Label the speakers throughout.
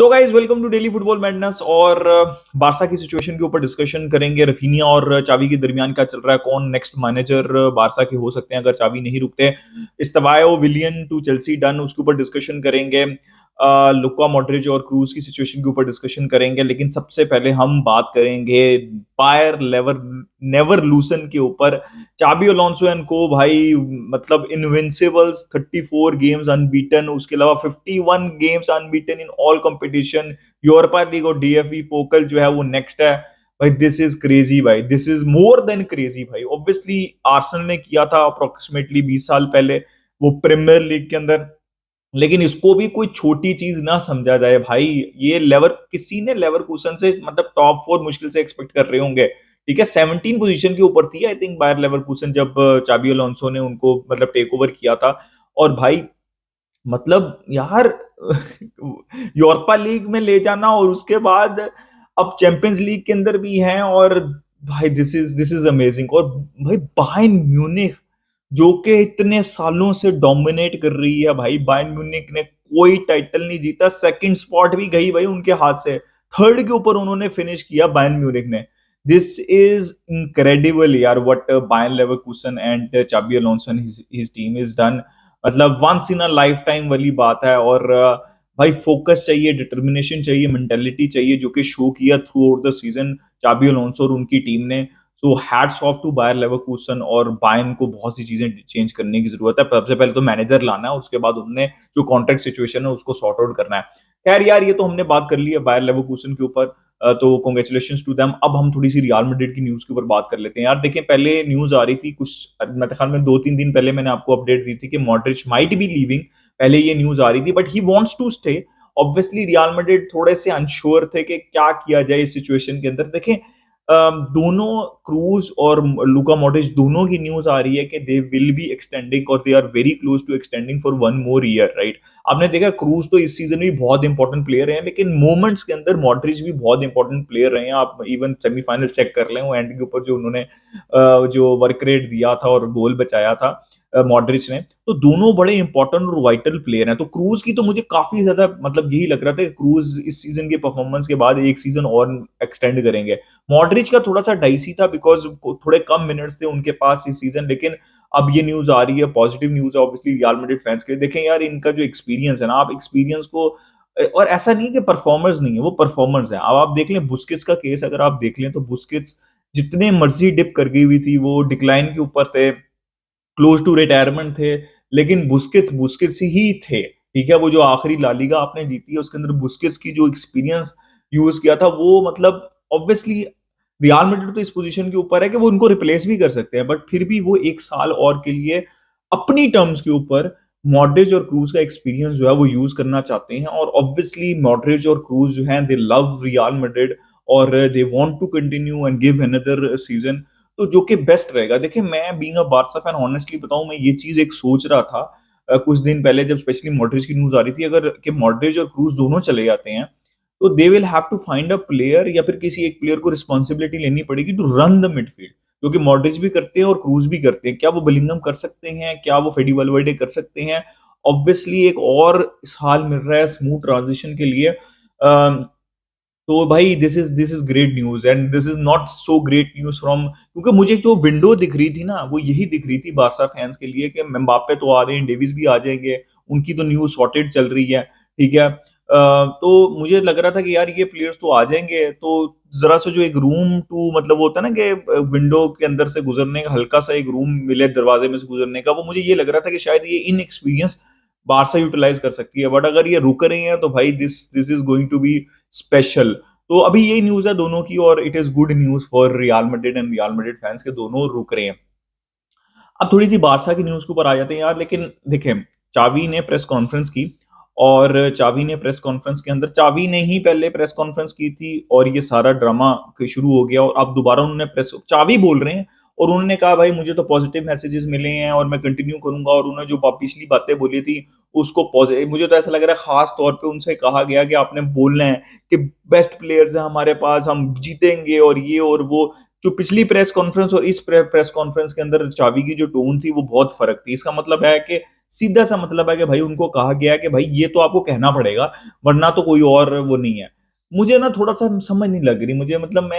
Speaker 1: So guys welcome to daily football madness. और Barca की situation के ऊपर डिस्कशन करेंगे। रफीनिया और चावी के दरमियान क्या चल रहा है, कौन नेक्स्ट मैनेजर बारसा के हो सकते हैं अगर चावी नहीं रुकते। इस्तेवायो विलियन टू चेल्सी डन, उसके ऊपर डिस्कशन करेंगे। लुका मॉड्रिच और क्रूज की सिचुएशन के ऊपर डिस्कशन करेंगे। लेकिन सबसे पहले हम बात करेंगे बायर लेवर नेवर लूसन के ऊपर। चाबी अलोंसो एंड को भाई, मतलब इनविंसिबल्स, 34 गेम्स अनबीटन, उसके अलावा 51 games unbeaten in all competition. Europa league और डीएफई पोकल जो है वो नेक्स्ट है। भाई दिस इज क्रेजी, भाई this is more than crazy. भाई ऑब्वियसली आर्सेनल ने किया था अप्रोक्सीमेटली 20 साल पहले वो प्रीमियर लीग के अंदर, लेकिन इसको भी कोई छोटी चीज ना समझा जाए भाई। ये लेवर किसी ने लेवरकुसन से मतलब टॉप 4 मुश्किल से एक्सपेक्ट कर रहे होंगे। ठीक है, 17 पोजीशन के ऊपर थी आई थिंक बायर लेवरकुसन जब चाबी अलोंसो ने उनको मतलब टेक ओवर किया था। और भाई मतलब यार यूरोपा लीग में ले जाना और उसके बाद अब चैंपियंस लीग के अंदर भी हैं। और भाई दिस इज अमेजिंग। और भाई बायर्न म्यूनिख जो कि इतने सालों से डोमिनेट कर रही है, भाई बायर्न म्यूनिख ने कोई टाइटल नहीं जीता, सेकंड स्पॉट भी गई भाई उनके हाथ से, थर्ड के ऊपर उन्होंने फिनिश किया बायर्न म्यूनिख ने। दिस इज इनक्रेडिबल यार, what Bayern Leverkusen and Xabi Alonso his team is done. मतलब once in a lifetime वाली बात है। और भाई फोकस चाहिए, डिटर्मिनेशन चाहिए, मेंटेलिटी चाहिए, जो कि शो किया throughout the season Xabi Alonso और उनकी टीम ने। So hats off to Bayer Leverkusen. और बायर्न को बहुत सी चीजें चेंज करने की जरूरत है। सबसे पहले तो मैनेजर लाना है, उसके बाद उन्हें जो कॉन्ट्रैक्ट सिचुएशन है उसको सॉर्ट आउट करना है। खैर यार, ये तो हमने बात कर ली है बायर लेवरकुसन के ऊपर। तो कॉन्ग्रेचुलेशन टू देम। अब हम थोड़ी सी रियल मैड्रिड की न्यूज के ऊपर बात कर लेते हैं। यार देखिए, पहले न्यूज आ रही थी कुछ, मेरे ख्याल में 2-3 दिन पहले मैंने आपको अपडेट दी थी कि मॉड्रिच माइट बी लीविंग। पहले ये न्यूज आ रही थी, but he wants to stay. Obviously Real Madrid थोड़े से अनश्योर थे कि क्या किया जाए इस सिचुएशन के अंदर। देखें, दोनों क्रूज और लुका मॉड्रिच दोनों की न्यूज आ रही है कि दे विल बी एक्सटेंडिंग और they are very close to extending for 1 more year, right. आपने देखा क्रूज तो इस सीजन में बहुत इंपॉर्टेंट प्लेयर हैं, लेकिन मोमेंट्स के अंदर मॉड्रिच भी बहुत इंपॉर्टेंट प्लेयर रहे हैं। आप इवन सेमीफाइनल चेक कर लें, वो एंड के ऊपर जो उन्होंने जो वर्क रेट दिया था और गोल बचाया था मॉड्रिच ने, तो दोनों बड़े इंपॉर्टेंट और वाइटल प्लेयर हैं। तो क्रूज की तो मुझे काफी ज्यादा मतलब यही लग रहा था कि क्रूज इस सीजन के परफॉर्मेंस के बाद एक सीजन और एक्सटेंड करेंगे। मॉड्रिच का थोड़ा सा डाइसी था बिकॉज थोड़े कम मिनट्स थे उनके पास इस सीजन। लेकिन अब ये न्यूज आ रही है, पॉजिटिव न्यूज है ऑब्वियसली रियल मैड्रिड फैंस के लिए। देखें यार, इनका जो एक्सपीरियंस है ना, आप एक्सपीरियंस को, और ऐसा नहीं कि परफॉर्मर्स नहीं है, वो परफॉर्मर्स है। अब आप देख लें बुस्केट्स का केस, अगर आप देख लें तो बुस्केट्स जितने मर्जी डिप कर गई हुई थी, वो डिक्लाइन के ऊपर थे, क्लोज टू रिटायरमेंट थे, लेकिन बुस्केट्स बुस्केट्स ही थे। ठीक है, वो जो आखिरी ला लीगा आपने जीती है उसके अंदर बुस्केट्स की जो एक्सपीरियंस यूज किया था, वो मतलब ऑब्वियसली रियल मैड्रिड तो इस पोजीशन के ऊपर है कि वो उनको रिप्लेस भी कर सकते हैं, बट फिर भी वो एक साल और के लिए अपनी टर्म्स के ऊपर मॉड्रिच और क्रूज का एक्सपीरियंस जो है वो यूज करना चाहते हैं। और ऑब्वियसली मॉड्रिच और क्रूज जो है दे लव रियल मैड्रिड और they want to continue and give another season. तो जो कि बेस्ट रहेगा। देखिए, मैं being a Barca fan honestly बताऊं, मैं ये चीज एक सोच रहा था कुछ दिन पहले जब स्पेशली मॉड्रिच की न्यूज आ रही थी, अगर कि मॉड्रिच और क्रूज दोनों चले जाते हैं तो they will have to find a player, या फिर किसी एक प्लेयर को रिस्पॉन्सिबिलिटी लेनी पड़ेगी टू रन द मिडफील्ड, क्योंकि मॉड्रिच भी करते हैं और क्रूज भी करते हैं। क्या वो बिलिंगम कर सकते हैं, क्या वो फेडी वैल्वर्डे कर सकते हैं? ऑब्वियसली एक और साल मिल रहा है स्मूथ ट्रांजिशन के लिए। तो भाई this is great news and this is not so great news from, क्योंकि मुझे जो विंडो दिख रही थी ना, वो यही दिख रही थी बारसा फैंस के लिए कि एम्बाप्पे तो आ रहे हैं, डेविस भी आ जाएंगे, उनकी तो न्यूज सॉर्टेड चल रही है। ठीक है, तो मुझे लग रहा था कि यार ये प्लेयर्स तो आ जाएंगे, तो जरा सा जो एक रूम टू मतलब वो होता है ना कि विंडो के अंदर से गुजरने का हल्का सा एक रूम मिले दरवाजे में से गुजरने का, वो मुझे ये लग रहा था कि शायद ये इन एक्सपीरियंस बारसा यूटिलाइज कर सकती है। बट अगर ये रुक रही है तो भाई this this is going to be special. तो अभी यही न्यूज है दोनों की, और it is good news for Real Madrid and Real Madrid fans के दोनों रुक रहे हैं। अब थोड़ी सी बारसा की न्यूज के ऊपर आ जाते हैं यार। लेकिन देखें, चावी ने प्रेस कॉन्फ्रेंस की, और चावी ने प्रेस कॉन्फ्रेंस के अंदर चावी ने ही पहले प्रेस कॉन्फ्रेंस की थी और ये सारा ड्रामा शुरू हो गया, और अब दोबारा उन्होंने प्रेस, चावी बोल रहे हैं और उन्होंने कहा भाई मुझे तो पॉजिटिव मैसेजेस मिले हैं और मैं कंटिन्यू करूंगा। और उन्होंने जो पिछली बातें बोली थी उसको पॉजिटिव, मुझे तो ऐसा लग रहा है खास तौर पे उनसे कहा गया कि आपने बोलना है कि बेस्ट प्लेयर्स हैं हमारे पास, हम जीतेंगे और ये और वो। जो पिछली प्रेस कॉन्फ्रेंस और इस प्रेस कॉन्फ्रेंस के अंदर चावी की जो टोन थी वो बहुत फर्क थी। इसका मतलब है कि सीधा सा मतलब है कि भाई उनको कहा गया है कि भाई ये तो आपको कहना पड़ेगा, वरना तो कोई और वो नहीं है। मुझे ना थोड़ा सा समझ नहीं लग रही, मुझे मतलब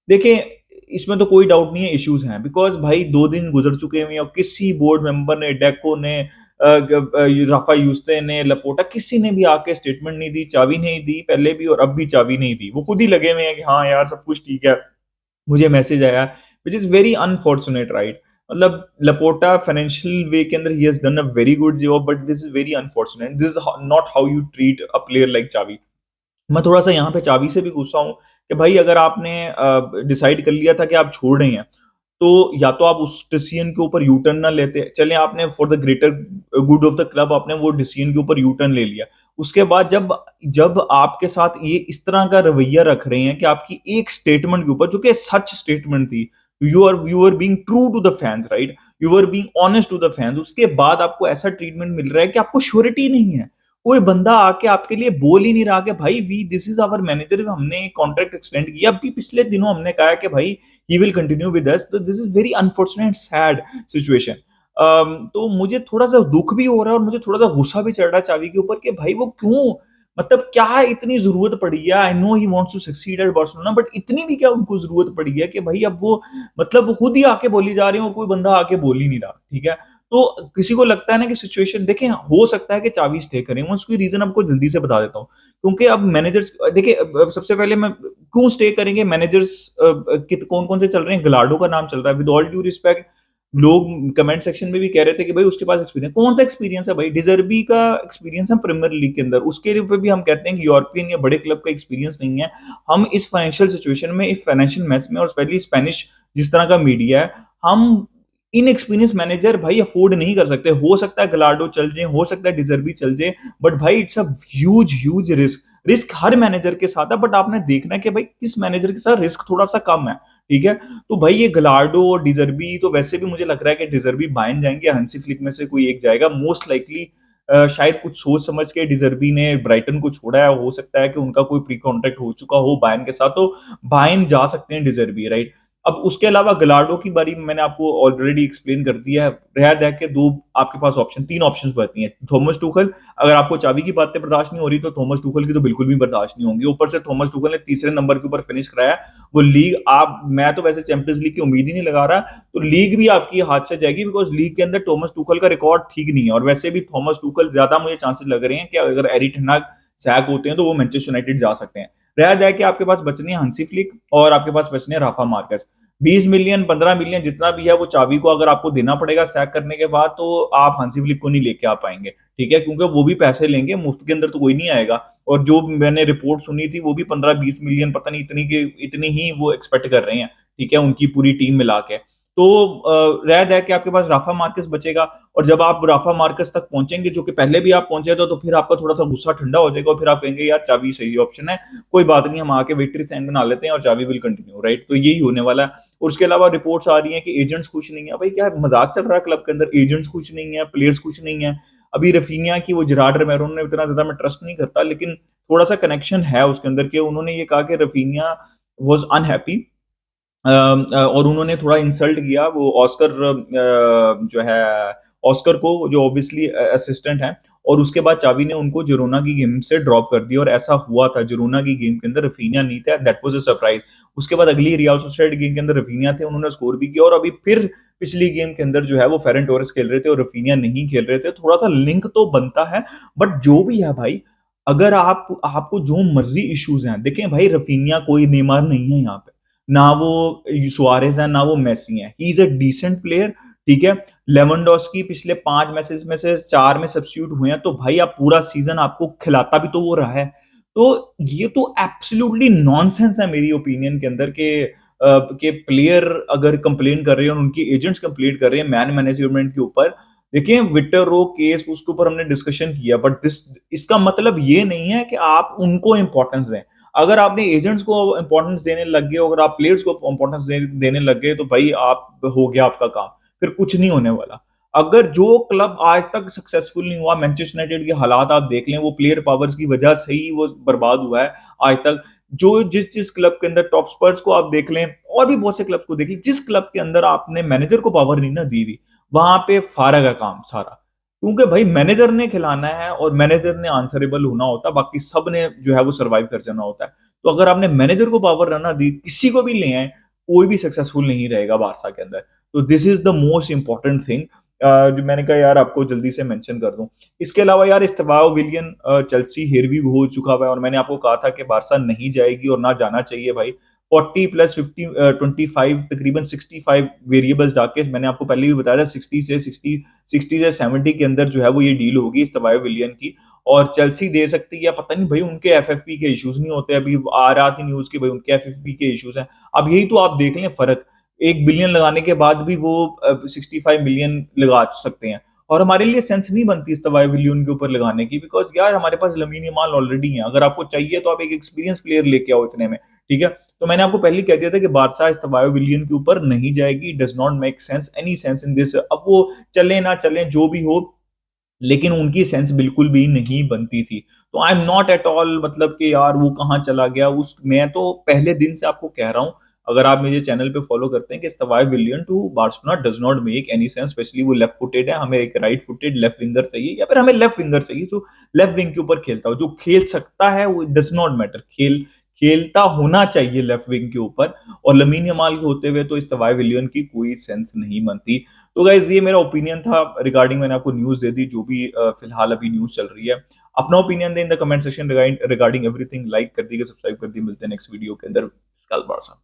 Speaker 1: देखिए, इसमें तो कोई डाउट नहीं है इश्यूज हैं, बिकॉज भाई 2 दिन गुजर चुके हैं और किसी बोर्ड मेंबर ने, डेको ने, राफा यूस्ते ने, लपोटा, किसी ने भी आके स्टेटमेंट नहीं दी, चाबी नहीं दी पहले भी और अब भी चाबी नहीं दी। वो खुद ही लगे हुए हैं कि हाँ यार सब कुछ ठीक है, मुझे मैसेज आया, which is very unfortunate, right? मतलब लपोटा फाइनेंशियल वे के अंदर he has done a very good job, but this is very unfortunate, this is not how you treat a player like चावी। मैं थोड़ा-सा यहाँ पे चाबी से भी गुस्सा हूँ कि भाई अगर आपने डिसाइड कर लिया था कि आप छोड़ रहे हैं, तो या तो आप उस डिसीजन के ऊपर यू टर्न ना लेते। चलें आपने for the greater good of the club आपने वो डिसीजन के ऊपर यू टर्न ले लिया। उसके बाद जब जब आपके साथ ये इस तरह का रवैया रख रहे हैं कि आपकी एक स्टेटमेंट के ऊपर, जो कि सच स्टेटमेंट थी, you are being true to the fans, right? You are being honest to the fans. उसके बाद आपको ऐसा ट्रीटमेंट मिल रहा है कि आपको श्योरिटी नहीं है। कोई बंदा आके आपके लिए बोल ही नहीं रहा कि भाई we this is our manager, हमने कॉन्ट्रैक्ट एक्सटेंड किया। अभी पिछले दिनों हमने कहा है कि भाई he will continue with us, तो this is very unfortunate sad situation. तो मुझे थोड़ा सा दुख भी हो रहा है और मुझे थोड़ा सा गुस्सा भी चढ़ रहा है चावी के ऊपर कि भाई वो क्यों, मतलब क्या इतनी जरूरत पड़ी है? I know he wants to succeed at Barcelona, but इतनी भी क्या उनको जरूरत पड़ी है कि भाई अब वो, मतलब वो खुद ही आके बोली जा रहे हैं और कोई बंदा आके बोल ही नहीं रहा, ठीक है? तो किसी को लगता है ना कि सिचुएशन देखें, हो सकता है कि चाबी स्टे करें, मैं उसकी रीजन आपको जल्दी से बता देता हूँ। क्योंकि अब मैनेजर्स देखिए, अब सबसे पहले मैं क्यों स्टे करेंगे मैनेजर्स, कौन कौन से चल रहे हैं? गलार्डो का नाम चल रहा है, विद ऑल ड्यू रिस्पेक्ट। लोग कमेंट सेक्शन में भी कह रहे थे कि भाई उसके पास एक्सपीरियंस, कौन सा एक्सपीरियंस है भाई? डिजर्बी का एक्सपीरियंस है प्रीमियर लीग के अंदर, उसके ऊपर भी हम कहते हैं कि यूरोपियन या बड़े क्लब का एक्सपीरियंस नहीं है। हम इस फाइनेंशियल सिचुएशन में, इस फाइनेंशियल मैस में, और स्पेशली स्पेनिश जिस तरह का मीडिया है, हम इनएक्सपीरियंस मैनेजर भाई अफोर्ड नहीं कर सकते। हो सकता है गलार्डो चल जाए, हो सकता है डिजर्बी चल जाए, बट भाई it's a huge huge risk. Risk her manager के साथ है, बट आपने देखना है कि भाई किस मैनेजर के साथ रिस्क थोड़ा सा कम है, ठीक है? तो भाई ये गलार्डो और डिजर्बी, तो वैसे भी मुझे लग रहा है कि डिजर्बी बायन जाएंगे, हंसी फ्लिक में से कोई एक जाएगा मोस्ट लाइकली। शायद कुछ सोच समझ के डिजर्बी ने ब्राइटन को छोड़ा है, हो सकता है कि उनका कोई प्री कॉन्ट्रैक्ट हो चुका हो बायन के साथ, तो बायन जा सकते हैं डिजर्बी, राइट? अब उसके अलावा गलार्डो की बारी में मैंने आपको ऑलरेडी एक्सप्लेन कर दिया है। रह दे के दो आपके पास ऑप्शन, तीन ऑप्शंस बचती हैं। थॉमस टुखल, अगर आपको चावी की बातें बर्दाश्त नहीं हो रही तो थॉमस टुखल की तो बिल्कुल भी बर्दाश्त नहीं होंगी। ऊपर से थॉमस टुखल ने तीसरे नंबर के ऊपर फिनिश कराया। वो लीग, आप, मैं तो वैसे चैंपियंस लीग की उम्मीद ही नहीं लगा रहा, तो लीग भी आपकी हाथ से जाएगी, बिकॉज लीग के अंदर थॉमस टुखल का रिकॉर्ड ठीक नहीं है। और वैसे भी थॉमस टुखल ज्यादा मुझे चांसेस लग रहे हैं कि अगर एरिक टेन हाग सैक होते हैं तो वो मैनचेस्टर यूनाइटेड जा सकते हैं। रह जाए कि आपके पास बचने हंसी फ्लिक और आपके पास बचने राफा मार्केस। 20 मिलियन 15 मिलियन जितना भी है वो चाबी को अगर आपको देना पड़ेगा सैक करने के बाद, तो आप हांसी फ्लिक को नहीं लेके आ पाएंगे, ठीक है? क्योंकि वो भी पैसे लेंगे, मुफ्त के अंदर तो कोई नहीं आएगा। और जो मैंने रिपोर्ट सुनी थी वो भी 15-20 मिलियन, पता नहीं इतनी ही वो एक्सपेक्ट कर रहे हैं, ठीक है, उनकी पूरी टीम मिला के। तो रह दे कि आपके पास राफा मार्केस बचेगा, और जब आप राफा मार्केस तक पहुंचेंगे, जो कि पहले भी आप पहुंचे थे, तो फिर आपका थोड़ा सा गुस्सा ठंडा हो जाएगा और फिर आप कहेंगे यार चाबी सही ऑप्शन है, कोई बात नहीं, हम आके विक्ट्री साइन बना लेते हैं और चाबी विल कंटिन्यू, राइट? तो यही होने वाला है। और उसके अलावा रिपोर्ट्स आ रही हैं कि एजेंट्स खुश नहीं है। भाई क्या मजाक चल रहा है क्लब के अंदर? एजेंट्स खुश नहीं है, प्लेयर्स खुश नहीं है। अभी रफीनिया की वो जेरार्ड रोमेरो ने, इतना ज्यादा मैं ट्रस्ट नहीं करता, लेकिन थोड़ा सा कनेक्शन है उसके अंदर के, उन्होंने ये कहा कि रफीनिया वाज अनहैप्पी, और उन्होंने थोड़ा इंसल्ट किया वो ऑस्कर, जो है ऑस्कर को, जो ऑब्वियसली असिस्टेंट है। और उसके बाद चावी ने उनको जिरोना की गेम से ड्रॉप कर दिया, और ऐसा हुआ था जिरोना की गेम के अंदर रफीनिया नहीं था, दैट वाज अ सरप्राइज। उसके बाद अगली रियल सोसाइटी गेम के अंदर रफीनिया थे, उन्होंने स्कोर भी किया, और अभी फिर पिछली गेम के अंदर जो है वो फेरन टोरेस खेल रहे थे और रफीनिया नहीं खेल रहे थे। थोड़ा सा लिंक तो बनता है, बट जो भी है भाई, अगर आपको जो मर्जी इश्यूज हैं, देखें भाई रफीनिया कोई नेमार नहीं है यहाँ पे, ना वो सुआरेज है, ना वो मेसी है, he is a decent player, ठीक है? लेवेंडोस्की पिछले 5 मैचेस में से 4 में सब्स्टिट्यूट हुए हैं, तो भाई आप पूरा सीजन आपको खिलाता भी तो वो रहा है। तो ये तो एब्सोल्युटली नॉनसेंस है मेरी ओपिनियन के अंदर के प्लेयर अगर कंप्लेन कर रहे हैं और उनकी एजेंट्स कंप्लेन कर रहे हैं मैन मैनेजमेंट के ऊपर। देखिए विक्टर रो केस, उसके ऊपर हमने डिस्कशन किया, बट दिस, इसका मतलब ये नहीं है कि आप उनको इंपॉर्टेंस दें। अगर आपने एजेंट्स को इंपॉर्टेंस देने लग गए, अगर आप प्लेयर्स को इंपॉर्टेंस देने लग गए, तो भाई आप, हो गया आपका काम, फिर कुछ नहीं होने वाला। अगर जो क्लब आज तक सक्सेसफुल नहीं हुआ, मैनचेस्टर यूनाइटेड के हालात आप देख लें, वो प्लेयर पावर्स की वजह से ही वो बर्बाद हुआ है आज तक। जो जिस क्लब के अंदर टॉप स्पर्स को आप देख लें, और भी बहुत से क्लब्स को देख लें, जिस क्लब के अंदर आपने मैनेजर को पावर नहीं ना दी हुई, वहां पे फारग है काम सारा। क्योंकि भाई मैनेजर ने खिलाना है और मैनेजर ने आंसरेबल होना होता है, बाकी सब ने जो है वो सर्वाइव कर जाना होता है। तो अगर आपने मैनेजर को पावर ना दी, किसी को भी ले आए, कोई भी सक्सेसफुल नहीं रहेगा बारसा के अंदर। तो this is the most important thing जो मैंने कहा यार आपको जल्दी से मेंशन कर दूं। इसके अलावा यार इस्तेवाओ विलियन चेल्सी हेरवी हो चुका हुआ है, और मैंने आपको कहा था कि बारसा नहीं जाएगी और ना जाना चाहिए भाई। 40 प्लस 50 25 तकरीबन 65 वेरिएबल्स डाके मैंने आपको पहले भी बताया था, 60 से 70 के अंदर जो है वो ये डील होगी इस्तेवाओ विलियन की। और चेल्सी दे सकती है, पता नहीं भाई उनके एफएफपी के इश्यूज नहीं होते, अभी आ रहा थी न्यूज की भाई उनके एफएफपी के इश्यूज हैं। अब यही तो आप देख लें फर्क, 1 बिलियन लगाने के बाद भी वो 65 मिलियन लगा सकते हैं। और हमारे लिए सेंस नहीं बनती इस तवाई बिलियन के ऊपर लगाने की, बिकॉज यार हमारे पास लमीन यमाल ऑलरेडी है। अगर आपको चाहिए तो आप एक एक्सपीरियंस प्लेयर लेके आओ इतने में, ठीक है। तो मैंने आपको पहले कह दिया था कि बादशाह इस तवाई बिलियन के ऊपर नहीं जाएगी, does not make sense, any sense in this. अब वो चले ना चले जो भी हो, लेकिन उनकी सेंस बिल्कुल भी नहीं बनती थी। तो I am not at all मतलब कि यार वो कहाँ चला गया उस, मैं तो पहले दिन से आपको कह रहा हूँ, अगर आप मुझे चैनल पे फॉलो करते हैं, कि इस्तवाई Willian to Barcelona does not make any sense, specially वो लेफ्ट फुटेड है, हमें एक राइट फुटेड लेफ्ट विंगर चाहिए, या फिर हमें लेफ्ट विंगर चाहिए जो लेफ्ट विंग के ऊपर खेलता हो, जो खेल सकता है, वो डज नॉट मैटर, खेलता होना चाहिए लेफ्ट विंग के ऊपर। और लमीन यमाल के होते हुए तो इस्तवाई विलियन की कोई सेंस नहीं बनती। तो गाइज ये मेरा ओपिनियन था रिगार्डिंग, मैंने आपको न्यूज दे दी जो भी फिलहाल अभी न्यूज चल रही है। अपना ओपिनियन दें in the comment section regarding everything, like कर दीजिए, सब्सक्राइब कर दी। मिलते हैं नेक्स्ट वीडियो के अंदर। कल बारसा।